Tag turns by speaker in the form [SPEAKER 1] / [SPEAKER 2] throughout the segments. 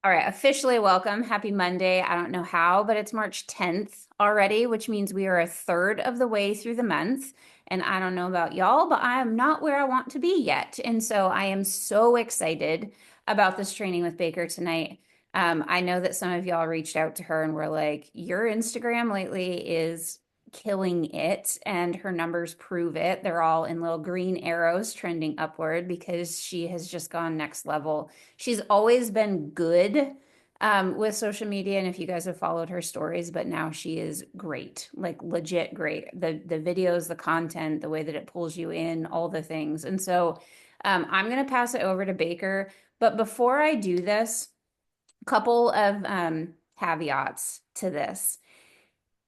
[SPEAKER 1] All right, officially welcome. Happy Monday. I don't know how, but it's March 10th already, which means we are a third of the way through the month. And I don't know about y'all, but I am not where I want to be yet. And so I am so excited about this training with Baker tonight. I know that some of y'all reached out to her and were like, your Instagram lately is killing it, and her numbers prove it. They're all in little green arrows trending upward because she has just gone next level. She's always been good with social media, and if you guys have followed her stories, but now she is great, like legit great. The videos, the content, the way that it pulls you in, all the things. And so I'm gonna pass it over to Baker. But before I do this, a couple of caveats to this.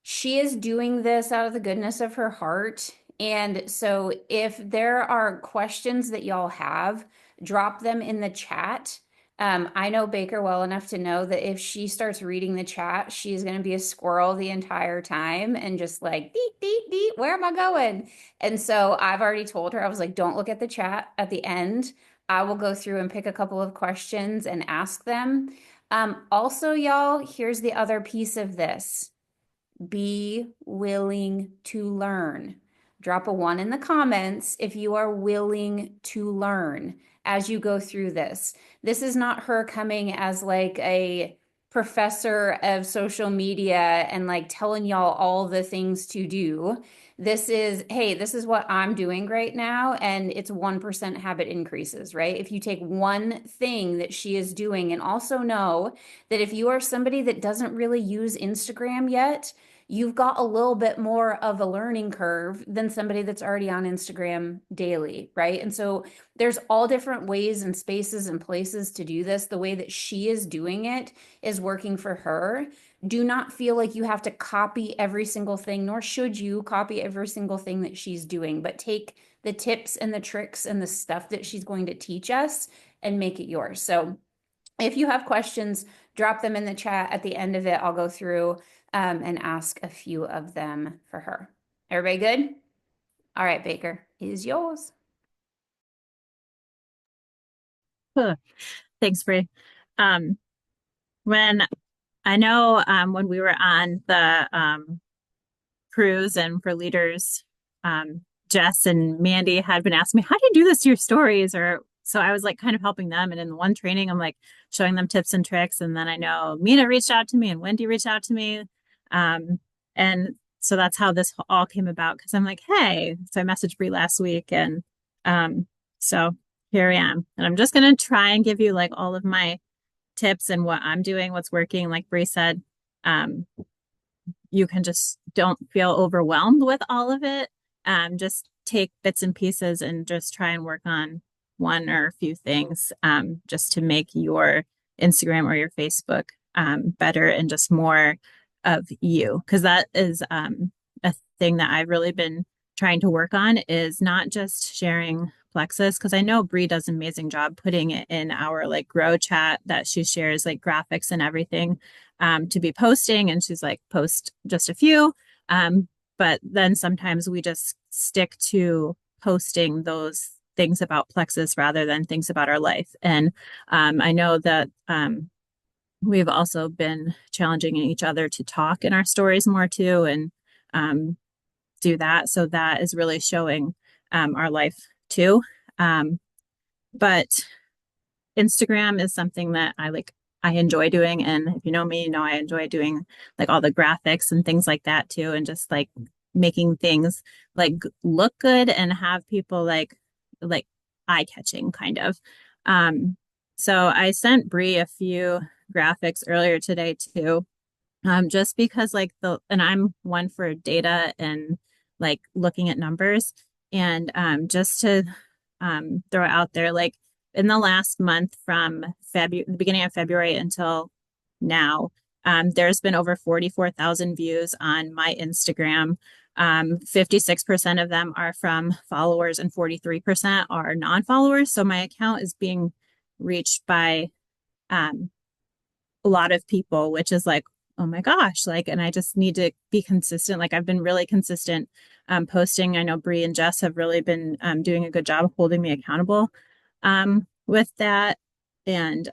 [SPEAKER 1] She is doing this out of the goodness of her heart. And so if there are questions that y'all have, drop them in the chat. I know Baker well enough to know that if she starts reading the chat, she's going to be a squirrel the entire time and just like, beep, beep, beep, where am I going? And so I've already told her, I was like, don't look at the chat at the end. I will go through and pick a couple of questions and ask them. Also, y'all, here's the other piece of this: be willing to learn. Drop a one in the comments if you are willing to learn as you go through this. This is not her coming as like a professor of social media and like telling y'all all the things to do. This is, hey, this is what I'm doing right now, and it's 1% habit increases, right? If you take one thing that she is doing, and also know that if you are somebody that doesn't really use Instagram yet, you've got a little bit more of a learning curve than somebody that's already on Instagram daily, right? And so there's all different ways and spaces and places to do this. The way that she is doing it is working for her. Do not feel like you have to copy every single thing, nor should you copy every single thing that she's doing, but take the tips and the tricks and the stuff that she's going to teach us and make it yours. So if you have questions, drop them in the chat. At the end of it, I'll go through and ask a few of them for her. Everybody good? All right, Baker, is yours.
[SPEAKER 2] Huh. Thanks, Bree. Um, when I know when we were on the cruise and for leaders, Jess and Mandy had been asking me, how do you do this to your stories? Or so I was like kind of helping them. And in the one training, I'm like showing them tips and tricks. And then I know Mina reached out to me and Wendy reached out to me. Um, and so that's how this all came about. Cause I'm like, hey, so I messaged Bree last week and um, so here I am. And I'm just gonna try and give you like all of my tips and what I'm doing, what's working. Like Bree said, um, you can just don't feel overwhelmed with all of it. Just take bits and pieces and just try and work on one or a few things just to make your Instagram or your Facebook better and just more of you. Because that is a thing that I've really been trying to work on is not just sharing Plexus, because I know Bree does an amazing job putting it in our like grow chat that she shares like graphics and everything to be posting. And she's like, post just a few. Um, but then sometimes we just stick to posting those things about Plexus rather than things about our life. And I know that we've also been challenging each other to talk in our stories more too and um, do that. So that is really showing our life too. Um, but Instagram is something that I enjoy doing. And if you know me, you know I enjoy doing like all the graphics and things like that too. And just like making things like look good and have people like eye catching kind of. Um, so I sent Bree a few graphics earlier today too. Just because like and I'm one for data and like looking at numbers and just to throw it out there, like in the last month from February, the beginning of February until now, there's been over 44,000 views on my Instagram. 56% of them are from followers and 43% are non-followers. So my account is being reached by um, a lot of people, which is like, oh my gosh, like, and I just need to be consistent. Like I've been really consistent posting. I know Bree and Jess have really been doing a good job of holding me accountable with that. And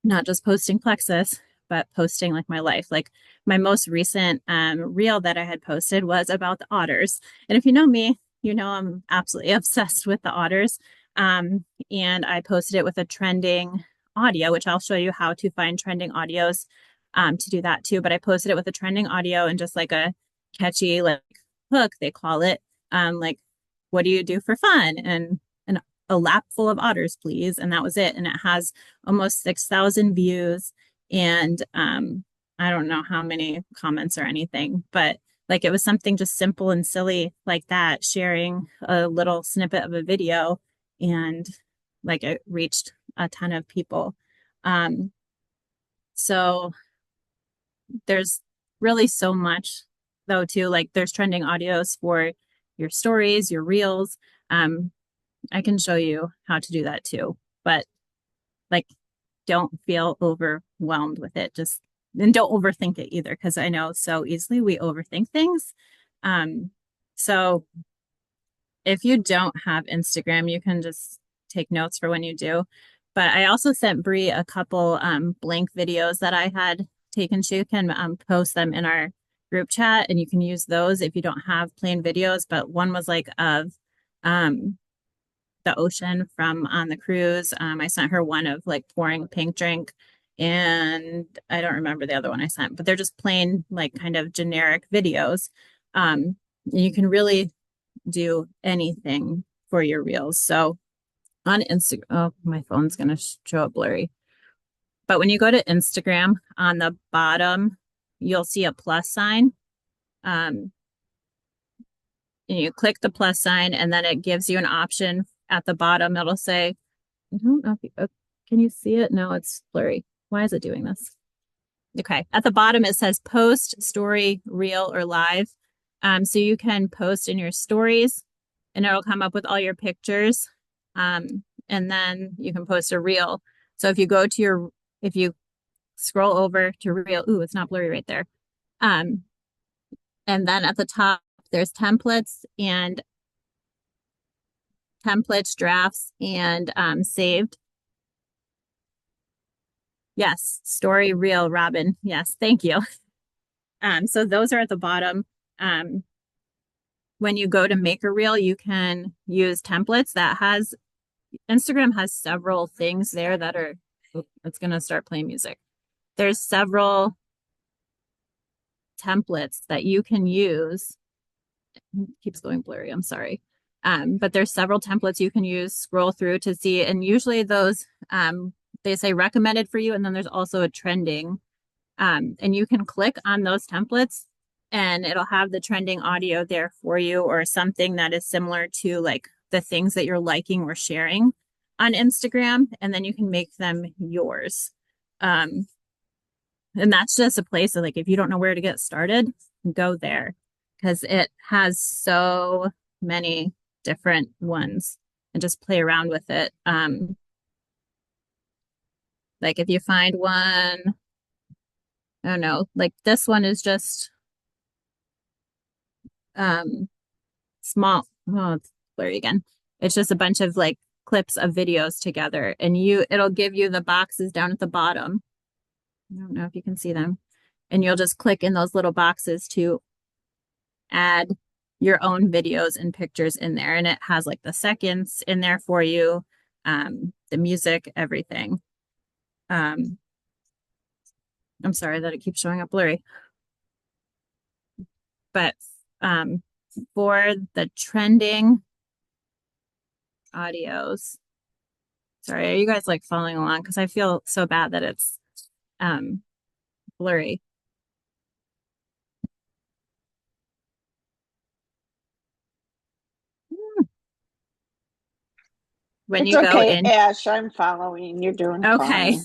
[SPEAKER 2] not just posting Plexus, but posting like my life. Like my most recent reel that I had posted was about the otters. And if you know me, you know I'm absolutely obsessed with the otters. And I posted it with a trending audio, which I'll show you how to find trending audios to do that too. But I posted it with a trending audio and just like a catchy like hook, they call it. Like, what do you do for fun? And a lap full of otters, please. And that was it. And it has almost 6,000 views and I don't know how many comments or anything, but like it was something just simple and silly like that, sharing a little snippet of a video and like it reached a ton of people. Um, so there's really so much though too, like there's trending audios for your stories, your reels. Um, I can show you how to do that too, but like don't feel overwhelmed with it. Just and don't overthink it either, because I know so easily we overthink things. Um, so if you don't have Instagram, you can just take notes for when you do. But I also sent Bree a couple blank videos that I had taken. She can post them in our group chat, and you can use those if you don't have plain videos. But one was like of um, the ocean from on the cruise. I sent her one of like pouring a pink drink, and I don't remember the other one I sent, but they're just plain like kind of generic videos. And you can really do anything for your reels. So on Instagram, oh, my phone's gonna show up blurry. But when you go to Instagram, on the bottom, you'll see a plus sign. Um, and you click the plus sign, and then it gives you an option at the bottom. It'll say, I don't know if you, can you see it? No, it's blurry. Why is it doing this? Okay. At the bottom, it says post, story, reel, or live. So you can post in your stories and it'll come up with all your pictures. And then you can post a reel. So if you scroll over to reel, ooh, it's not blurry right there. Um, and then at the top, there's templates, drafts, and saved. Yes, story, reel, Robin. Yes, thank you. So those are at the bottom. Um, when you go to make a reel, you can use templates. Instagram has several things there that are, it's going to start playing music. There's several templates that you can use. It keeps going blurry. I'm sorry. But there's several templates you can use, scroll through to see. And usually those, they say recommended for you. And then there's also a trending. And you can click on those templates and it'll have the trending audio there for you or something that is similar to like the things that you're liking or sharing on Instagram. And then you can make them yours. And that's just a place that like, if you don't know where to get started, go there because it has so many different ones and just play around with it. Like if you find one, I don't know, like this one is just um small. Oh, it's blurry again. It's just a bunch of like clips of videos together and it'll give you the boxes down at the bottom. I don't know if you can see them. And you'll just click in those little boxes to add your own videos and pictures in there. And it has like the seconds in there for you, the music, everything. I'm sorry that it keeps showing up blurry. But for the trending audios, sorry, are you guys like following along? Because I feel so bad that it's blurry. When
[SPEAKER 3] It's
[SPEAKER 2] you go
[SPEAKER 3] okay,
[SPEAKER 2] in,
[SPEAKER 3] Ash. I'm following. You're doing
[SPEAKER 2] okay.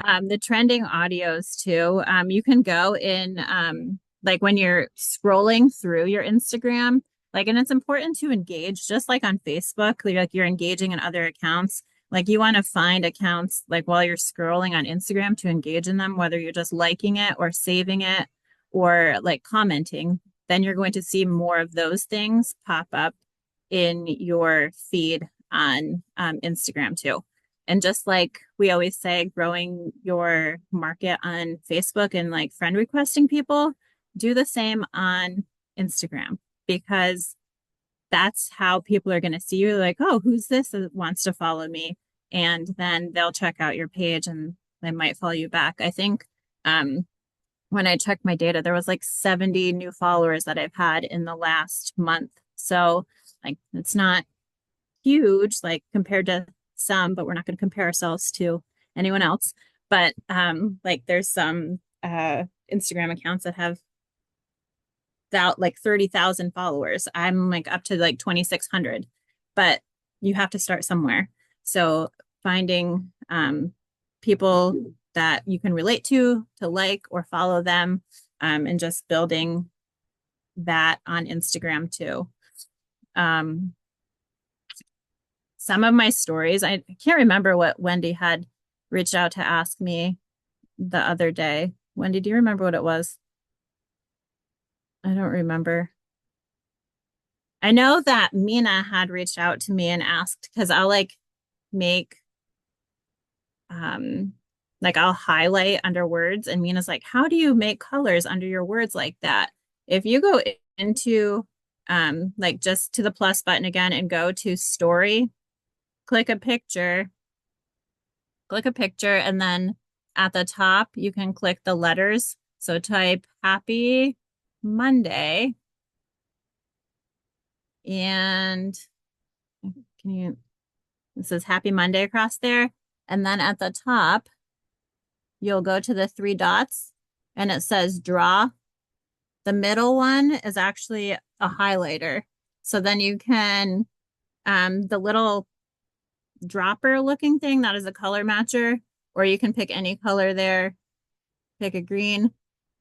[SPEAKER 3] fine.
[SPEAKER 2] The trending audios too. You can go in, like when you're scrolling through your Instagram, like, and it's important to engage just like on Facebook, like you're engaging in other accounts. Like you want to find accounts like while you're scrolling on Instagram to engage in them, whether you're just liking it or saving it or like commenting, then you're going to see more of those things pop up in your feed on Instagram too. And just like we always say, growing your market on Facebook and like friend requesting people, do the same on Instagram, because that's how people are going to see you. Like, oh, who's this that wants to follow me? And then they'll check out your page and they might follow you back. I think when I checked my data, there was like 70 new followers that I've had in the last month. So like it's not huge, like compared to some, but we're not going to compare ourselves to anyone else. But like there's some Instagram accounts that have like 30,000 followers. I'm like up to like 2,600, but you have to start somewhere. So finding people that you can relate to like or follow them, and just building that on Instagram too. Some of my stories, I can't remember what Wendy had reached out to ask me the other day. Wendy, do you remember what it was? I don't remember. I know that Mina had reached out to me and asked, because I'll make like I'll highlight under words, and Mina's like, how do you make colors under your words like that? If you go into like just to the plus button again and go to story, click a picture, and then at the top you can click the letters. So type Happy Monday, and can you, it says Happy Monday across there. And then at the top, you'll go to the three dots and it says draw. The middle one is actually a highlighter. So then you can, the little dropper looking thing, that is a color matcher, or you can pick any color there, pick a green.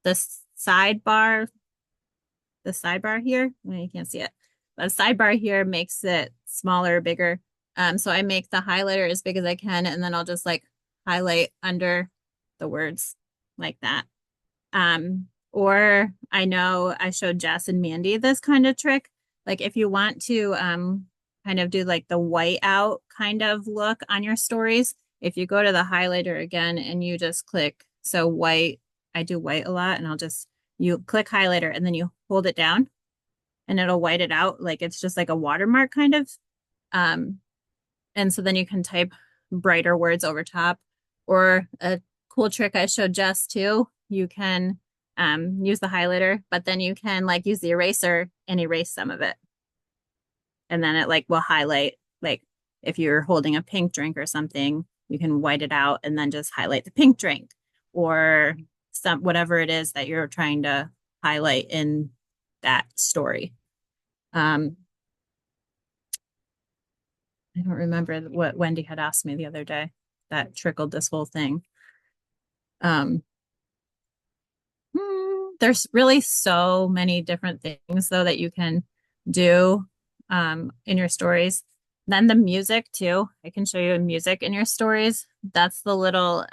[SPEAKER 2] The sidebar here, well, you can't see it, but the sidebar here makes it smaller or bigger. So I make the highlighter as big as I can, and then I'll just like highlight under the words like that. Or I know I showed Jess and Mandy this kind of trick. Like if you want to kind of do like the white out kind of look on your stories, if you go to the highlighter again and you just click, so white, I do white a lot, and you click highlighter and then you hold it down and it'll white it out. Like it's just like a watermark kind of. And so then you can type brighter words over top. Or a cool trick I showed Jess too, you can use the highlighter, but then you can like use the eraser and erase some of it. And then it like will highlight, like if you're holding a pink drink or something, you can white it out and then just highlight the pink drink, or whatever it is that you're trying to highlight in that story. I don't remember what Wendy had asked me the other day that trickled this whole thing. There's really so many different things though that you can do in your stories. Then the music too. I can show you music in your stories. That's the little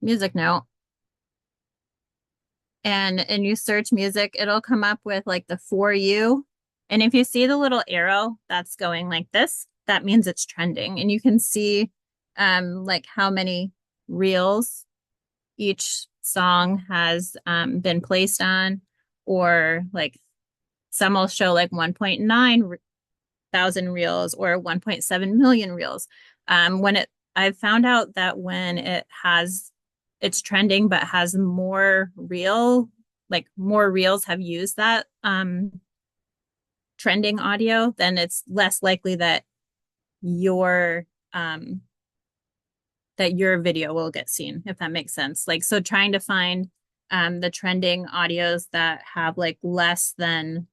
[SPEAKER 2] music note. And you search music, it'll come up with like the For You. And if you see the little arrow that's going like this, that means it's trending. And you can see like how many reels each song has been placed on, or like some will show like 1.9 thousand reels or 1.7 million reels. I've found out that when it's trending but has more reels have used that trending audio, then it's less likely that your video will get seen, if that makes sense. Like, so trying to find the trending audios that have like less than,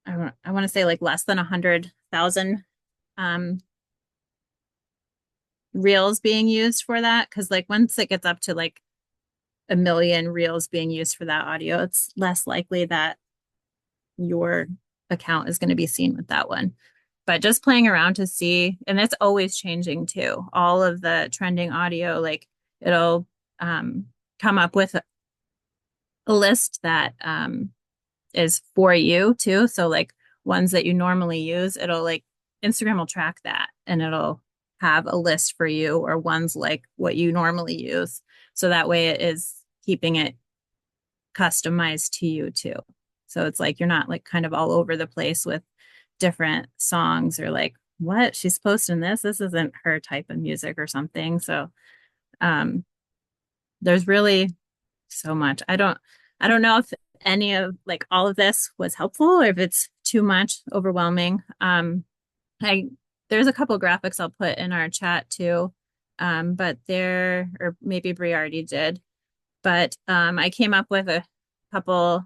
[SPEAKER 2] I want to say like less than 100,000 reels being used for that. Cause like once it gets up to like 1 million reels being used for that audio, it's less likely that your account is going to be seen with that one. But just playing around to see, and it's always changing too. All of the trending audio, like it'll come up with a list that is for you too. So like ones that you normally use, it'll like Instagram will track that and it'll have a list for you or ones like what you normally use. So that way it is keeping it customized to you too. So it's like you're not like kind of all over the place with different songs or like, what? She's posting this. This isn't her type of music or something. So um there's really so much. I don't know if any of like all of this was helpful or if it's too much overwhelming. I there's a couple graphics I'll put in our chat too. But there or maybe Brie already did. But I came up with a couple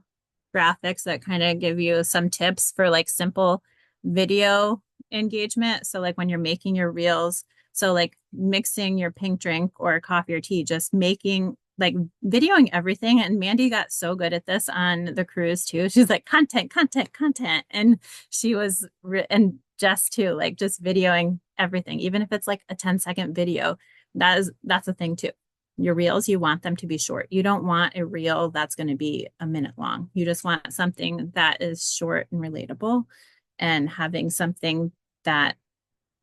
[SPEAKER 2] graphics that kind of give you some tips for like simple video engagement. So like when you're making your reels, so like mixing your pink drink or coffee or tea, just making like videoing everything. And Mandy got so good at this on the cruise too. She's like content, content, content. And she was, and Jess too, like just videoing everything, even if it's like a 10-second video. That's a thing too. Your reels, you want them to be short. You don't want a reel that's going to be a minute long. You just want something that is short and relatable and having something that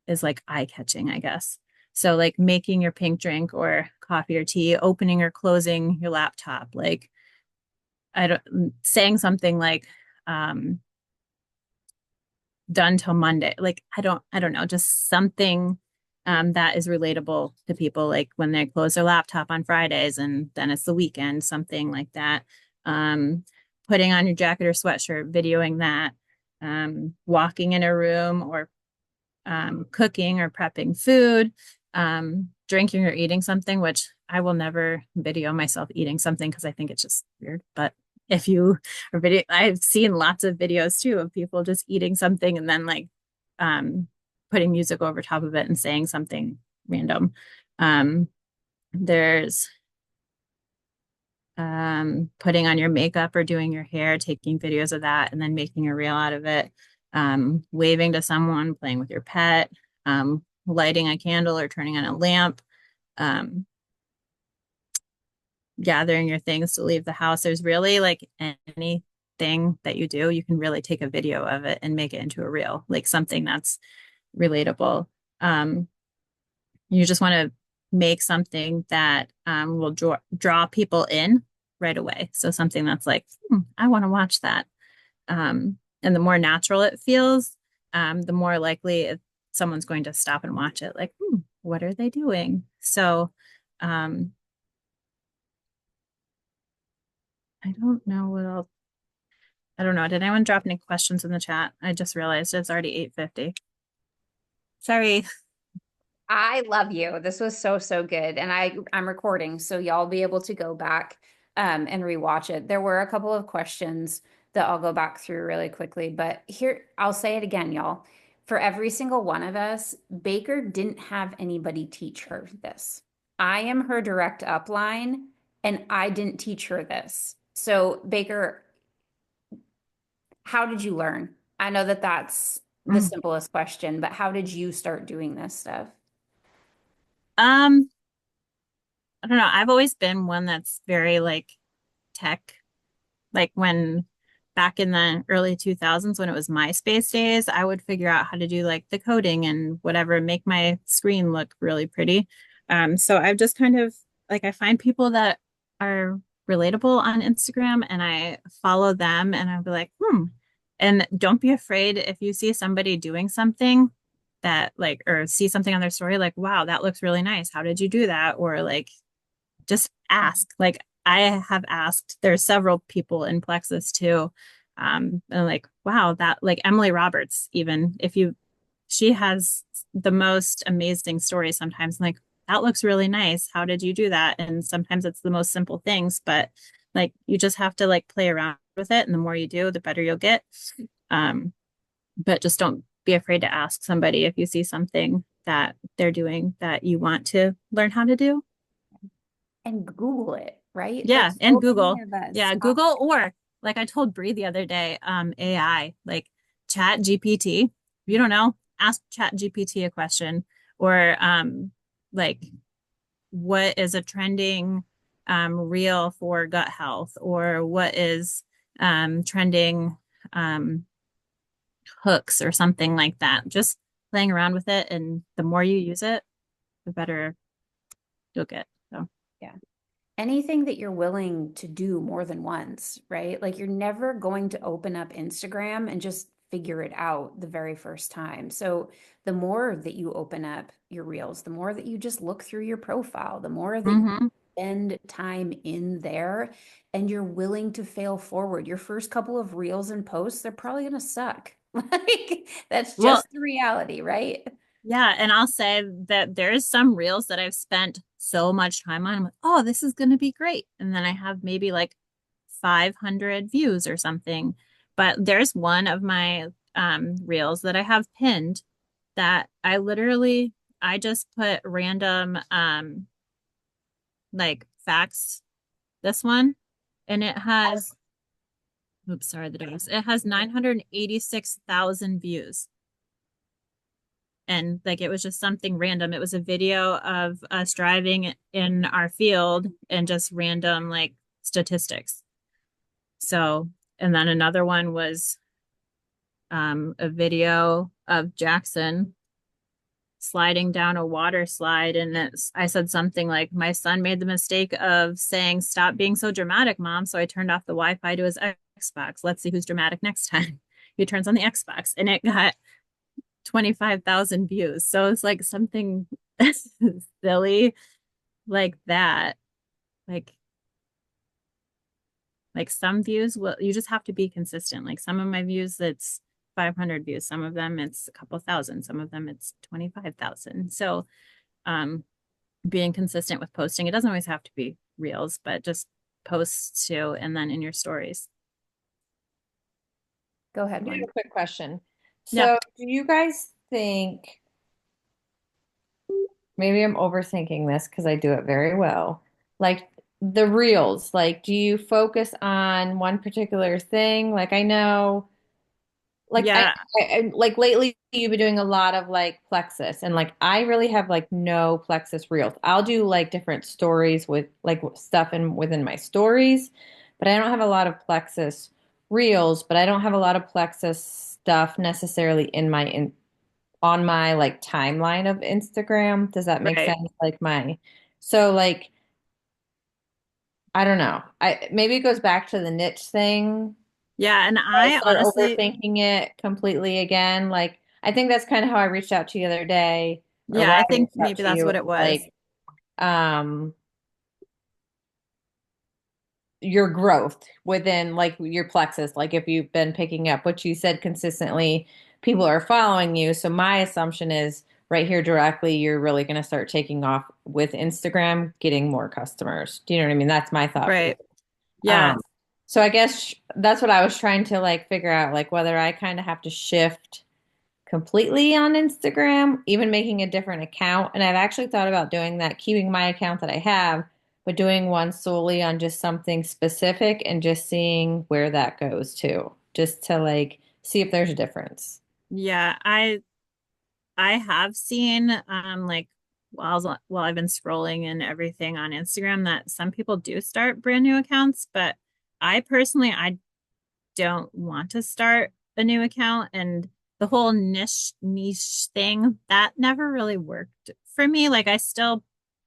[SPEAKER 2] is like eye-catching, I guess. So like making your pink drink or coffee or tea, opening or closing your laptop, like I don't saying something like done till Monday. Like I don't know, just something that is relatable to people, like when they close their laptop on Fridays and then it's the weekend, something like that. Putting on your jacket or sweatshirt, videoing that, walking in a room or cooking or prepping food, drinking or eating something, which I will never video myself eating something because I think it's just weird. But if you are video, I've seen lots of videos too of people just eating something and then like putting music over top of it and saying something random. There's putting on your makeup or doing your hair, taking videos of that, and then making a reel out of it. Waving to someone, playing with your pet, lighting a candle or turning on a lamp, gathering your things to leave the house. There's really like anything that you do, you can really take a video of it and make it into a reel, like something that's relatable. You just want to make something that will draw people in right away. So something that's like, I want to watch that. And the more natural it feels, the more likely someone's going to stop and watch it. Like, what are they doing? So I don't know what else. I don't know. Did anyone drop any questions in the chat? I just realized it's already 8:50. Sorry.
[SPEAKER 1] I love you. This was so, so good. And I'm recording, so y'all be able to go back and rewatch it. There were a couple of questions that I'll go back through really quickly, but here I'll say it again, y'all. For every single one of us, Baker didn't have anybody teach her this. I am her direct upline, and I didn't teach her this. So, Baker, how did you learn? I know that that's the simplest question, but how did you start doing this stuff?
[SPEAKER 2] Um, I don't know. I've always been one that's very like tech. Like when back in the early 2000s when it was MySpace days, I would figure out how to do like the coding and whatever, make my screen look really pretty. So I've just kind of like I find people that are relatable on Instagram and I follow them and I'll be like, And don't be afraid if you see somebody doing something that like or see something on their story, like, wow, that looks really nice. How did you do that? Or like just ask. Like I have asked, there's several people in Plexus too. And like, wow, that like Emily Roberts, even if you, she has the most amazing stories sometimes. Like, that looks really nice. How did you do that? And sometimes it's the most simple things, but like you just have to like play around with it. And the more you do, the better you'll get. But just don't be afraid to ask somebody if you see something that they're doing that you want to learn how to do.
[SPEAKER 1] And Google it, right?
[SPEAKER 2] Yeah,
[SPEAKER 1] Like
[SPEAKER 2] and
[SPEAKER 1] so
[SPEAKER 2] Google.
[SPEAKER 1] many of us
[SPEAKER 2] Yeah,
[SPEAKER 1] stop.
[SPEAKER 2] Google or like I told Bree the other day, AI, like Chat GPT. If you don't know, ask Chat GPT a question or like what is a trending reel for gut health or what is trending hooks or something like that. Just playing around with it, and the more you use it, the better you'll get. So
[SPEAKER 1] Yeah. Anything that you're willing to do more than once, right? Like you're never going to open up Instagram and just figure it out the very first time. So the more that you open up your reels, the more that you just look through your profile, the more that you
[SPEAKER 2] Mhm.
[SPEAKER 1] spend time in there and you're willing to fail forward. Your first couple of reels and posts, they're probably going to suck. Like that's
[SPEAKER 2] Well,
[SPEAKER 1] just the reality, right?
[SPEAKER 2] yeah, and I'll say that there's some reels that I've spent so much time on. I'm like, oh, this is going to be great. And then I have maybe like 500 views or something. But there's one of my reels that I have pinned that I just put random like facts, this one, and it has, oops, sorry, the dogs. It has 986,000 views. And like it was just something random. It was a video of us driving in our field and just random like statistics. So, and then another one was a video of Jackson sliding down a water slide. And I said something like, my son made the mistake of saying, "Stop being so dramatic, mom." So I turned off the Wi-Fi to his Xbox. Let's see who's dramatic next time. He turns on the Xbox, and it got 25,000 views. So it's like something silly like that. Like, like some views will, you just have to be consistent. Like some of my views, it's 500 views. Some of them it's a couple thousand. Some of them it's 25,000. So, being consistent with posting, it doesn't always have to be reels, but just posts too. And then in your stories.
[SPEAKER 1] Go ahead,
[SPEAKER 4] I have
[SPEAKER 1] one.
[SPEAKER 4] a quick question.
[SPEAKER 2] Yeah.
[SPEAKER 4] So, do you guys think, maybe I'm overthinking this because I do it very well, like the reels, like do you focus on one particular thing? Like I know, like
[SPEAKER 2] Yeah.
[SPEAKER 4] like lately you've been doing a lot of like Plexus, and like I really have like no Plexus reels. I'll do like different stories with like stuff in within my stories, but I don't have a lot of Plexus reels, but I don't have a lot of Plexus stuff necessarily in my on my like timeline of Instagram. Does that make
[SPEAKER 2] Right.
[SPEAKER 4] sense? Like my, so like I don't know. I maybe it goes back to the niche thing.
[SPEAKER 2] Yeah. And
[SPEAKER 4] I
[SPEAKER 2] I
[SPEAKER 4] start
[SPEAKER 2] honestly,
[SPEAKER 4] overthinking it completely again. Like I think that's kind of how I reached out to you the other day, or
[SPEAKER 2] yeah,
[SPEAKER 4] why
[SPEAKER 2] I
[SPEAKER 4] I
[SPEAKER 2] think
[SPEAKER 4] reached out
[SPEAKER 2] maybe
[SPEAKER 4] to
[SPEAKER 2] that's
[SPEAKER 4] you.
[SPEAKER 2] what
[SPEAKER 4] It's
[SPEAKER 2] it was.
[SPEAKER 4] like um your growth within like your plexus, like if you've been picking up what you said consistently, people are following you. So my assumption is right here directly, you're really going to start taking off with Instagram, getting more customers. Do you know what I mean? That's my thought.
[SPEAKER 2] Right. Yeah.
[SPEAKER 4] Um, so I guess that's what I was trying to like figure out, like whether I kind of have to shift completely on Instagram, even making a different account. And I've actually thought about doing that, keeping my account that I have, but doing one solely on just something specific and just seeing where that goes to, just to like see if there's a difference.
[SPEAKER 2] Yeah. I have seen like while I've been scrolling and everything on Instagram that some people do start brand new accounts, but I personally I don't want to start a new account, and the whole niche thing that never really worked for me. Like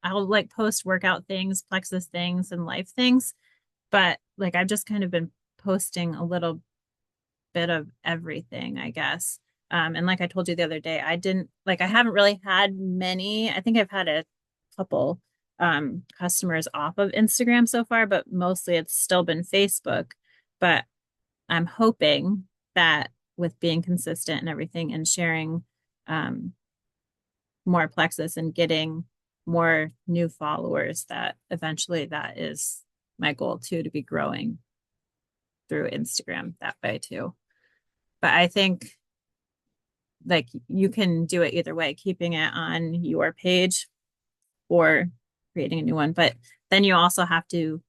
[SPEAKER 2] I'll like post workout things, plexus things, and life things, but like I've just kind of been posting a little bit of everything, I guess. And like I told you the other day, I haven't really had many. I think I've had a couple customers off of Instagram so far, but mostly it's still been Facebook. But I'm hoping that with being consistent and everything and sharing um, more plexus and getting more new followers, that eventually that is my goal too, to be growing through Instagram that way too. But I think like you can do it either way, keeping it on your page or creating a new one. But then you also have to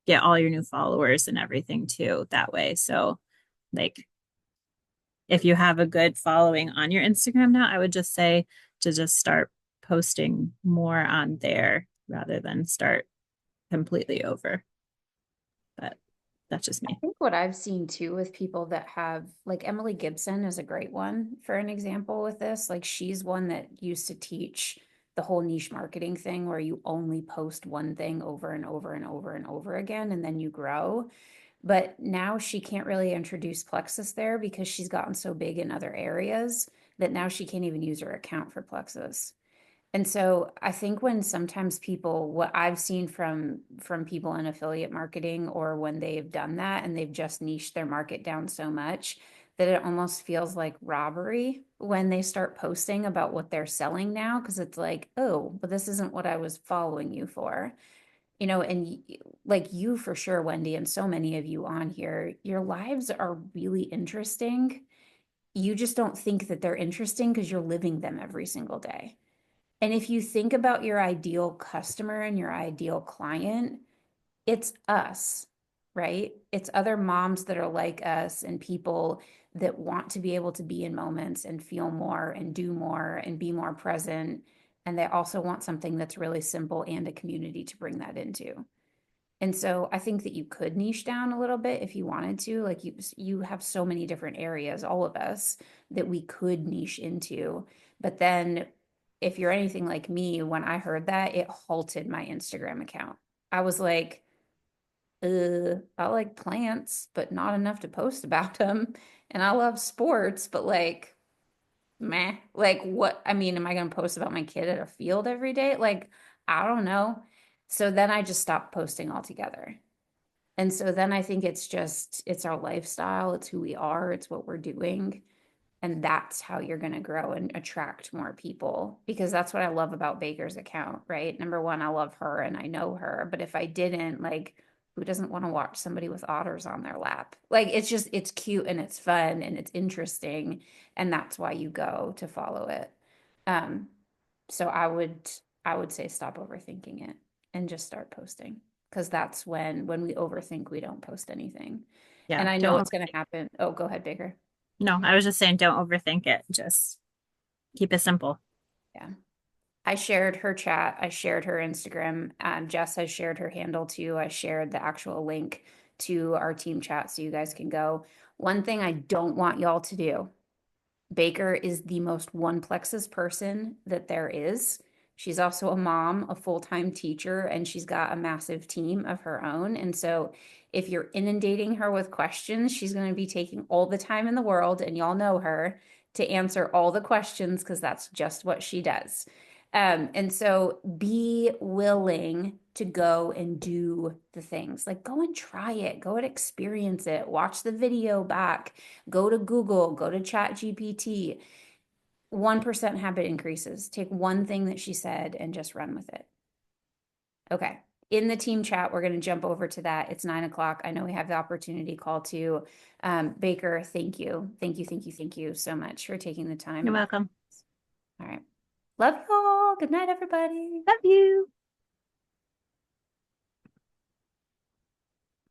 [SPEAKER 2] get all your new followers and everything too that way. So like if you have a good following on your Instagram now, I would just say to just start posting more on there rather than start completely over. But That's just
[SPEAKER 1] I
[SPEAKER 2] me.
[SPEAKER 1] think what I've seen too with people that have, like Emily Gibson is a great one for an example with this. Like she's one that used to teach the whole niche marketing thing where you only post one thing over and over and over and over again, and then you grow. But now she can't really introduce Plexus there because she's gotten so big in other areas that now she can't even use her account for Plexus. And so I think when sometimes people, what I've seen from people in affiliate marketing or when they've done that and they've just niched their market down so much that it almost feels like robbery when they start posting about what they're selling now, because it's like, oh, but this isn't what I was following you for. And like you for sure, Wendy, and so many of you on here, your lives are really interesting. You just don't think that they're interesting because you're living them every single day. And if you think about your ideal customer and your ideal client, it's us, right? It's other moms that are like us and people that want to be able to be in moments and feel more and do more and be more present. And they also want something that's really simple and a community to bring that into. And so I think that you could niche down a little bit if you wanted to. Like you have so many different areas, all of us, that we could niche into. But then if you're anything like me, when I heard that, it halted my Instagram account. I was like, I like plants, but not enough to post about them. And I love sports, but like, meh. Like what, I mean, am I going to post about my kid at a field every day? Like, I don't know. So then I just stopped posting altogether. And so then I think it's our lifestyle, it's who we are, it's what we're doing. And that's how you're going to grow and attract more people because that's what I love about Baker's account, right? Number one, I love her and I know her. But if I didn't, like, who doesn't want to watch somebody with otters on their lap? Like, it's cute and it's fun and it's interesting. And that's why you go to follow it. Um, so I would say stop overthinking it and just start posting because that's when we overthink, we don't post anything.
[SPEAKER 2] Yeah.
[SPEAKER 1] And I know
[SPEAKER 2] Don't,
[SPEAKER 1] what's going to happen. Oh, go ahead, Baker.
[SPEAKER 2] no, I was just saying, don't overthink it. Just keep it simple.
[SPEAKER 1] Yeah. I shared her chat. I shared her Instagram. Jess has shared her handle too. I shared the actual link to our team chat so you guys can go. One thing I don't want y'all to do, Baker is the most one plexus person that there is. She's also a mom, a full-time teacher, and she's got a massive team of her own. And so if you're inundating her with questions, she's going to be taking all the time in the world, and y'all know her, to answer all the questions because that's just what she does. And so be willing to go and do the things. Like go and try it, go and experience it, watch the video back, go to Google, go to Chat GPT. 1% habit increases. Take one thing that she said and just run with it. Okay. In the team chat, we're going to jump over to that. It's 9 o'clock. I know we have the opportunity call too. Baker, thank you. Thank you. Thank you. Thank you so much for taking the time.
[SPEAKER 2] You're welcome.
[SPEAKER 1] All right. Love you all. Good night, everybody.
[SPEAKER 2] Love you.